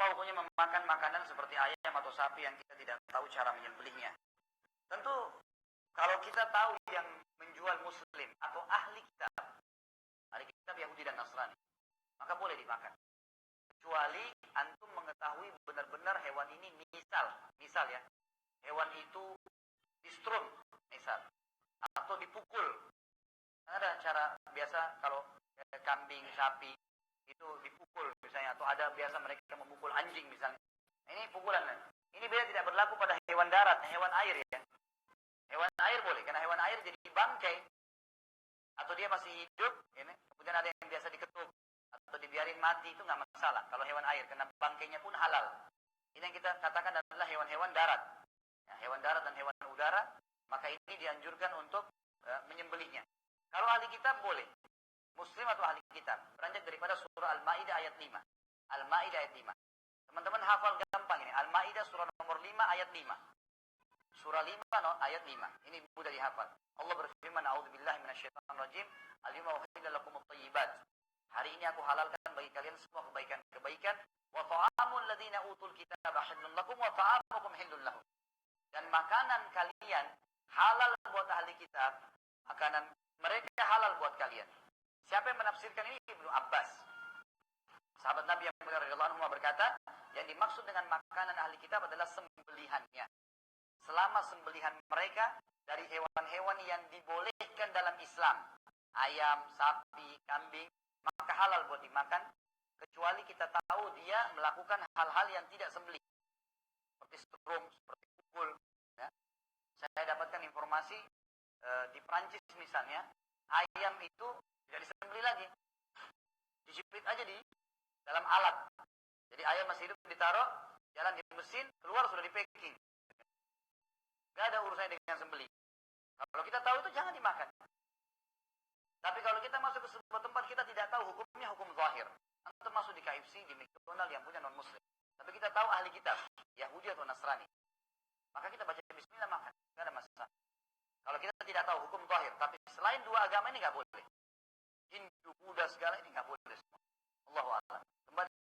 Apa hukumnya memakan makanan seperti ayam atau sapi yang kita tidak tahu cara menyembelihnya? Tentu kalau kita tahu yang menjual muslim atau ahli kitab Yahudi dan Nasrani, maka boleh dimakan. Kecuali antum mengetahui benar-benar hewan ini misal ya, hewan itu distrun misal, atau dipukul. Ada cara biasa kalau kambing, sapi itu dipukul misalnya, atau ada biasa mereka memukul anjing misalnya. Ini pukulan. Ini beda, tidak berlaku pada hewan darat, hewan air ya. Hewan air boleh, karena hewan air jadi bangkai atau dia masih hidup, ini. Kemudian ada yang biasa diketuk atau dibiarin mati, itu nggak masalah kalau hewan air, karena bangkainya pun halal. Ini yang kita katakan adalah hewan-hewan darat. Ya, hewan darat dan hewan udara, maka ini dianjurkan untuk menyembelihnya. Kalau ahli kitab boleh, muslim atau ahli kitab, beranjak daripada surah Al-Maidah ayat 5. Al-Maidah ayat 5. Teman-teman hafal gampang ini. Al-Maidah surah nomor 5 ayat 5. Surah 5 ayat 5. Ini mudah dihafal. Allah berfirman, "A'udzubillahi minasyaitonirrajim. Al-yawma uhilla lakumut thayyibat." Hari ini aku halalkan bagi kalian semua kebaikan-kebaikan. Wa ta'amul ladzina utul kitaba hillun lakum wa ta'amukum hillun lahum. Dan makanan kalian halal buat ahli kitab, makanan mereka halal buat kalian. Siapa yang menafsirkan ini? Ibnu Abbas. Sahabat Nabi yang mulia radhiyallahu anhu berkata, yang dimaksud dengan makanan ahli kitab adalah sembelihannya. Selama sembelihan mereka dari hewan-hewan yang dibolehkan dalam Islam, ayam, sapi, kambing, maka halal buat dimakan, kecuali kita tahu dia melakukan hal-hal yang tidak sembelih, seperti strum, seperti pukul. Ya. Saya dapatkan informasi di Prancis misalnya, ayam itu tidak disembelih lagi, dijepit aja di dalam alat. Jadi ayam masih hidup ditaruh, jalan di mesin, keluar sudah di packing. Gak ada urusannya dengan sembelih. Kalau kita tahu itu jangan dimakan. Tapi kalau kita masuk ke sebuah tempat kita tidak tahu hukumnya, hukum zahir. Antum masuk di KFC, di McDonald yang punya non muslim. Tapi kita tahu ahli kitab, Yahudi atau Nasrani. Maka kita baca bismillah makan, gak ada masalah. Kalau kita tidak tahu hukum zahir, tapi selain dua agama ini gak boleh. Hindu, Buddha segala ini gak boleh semua. Allahu a'lam. Kembali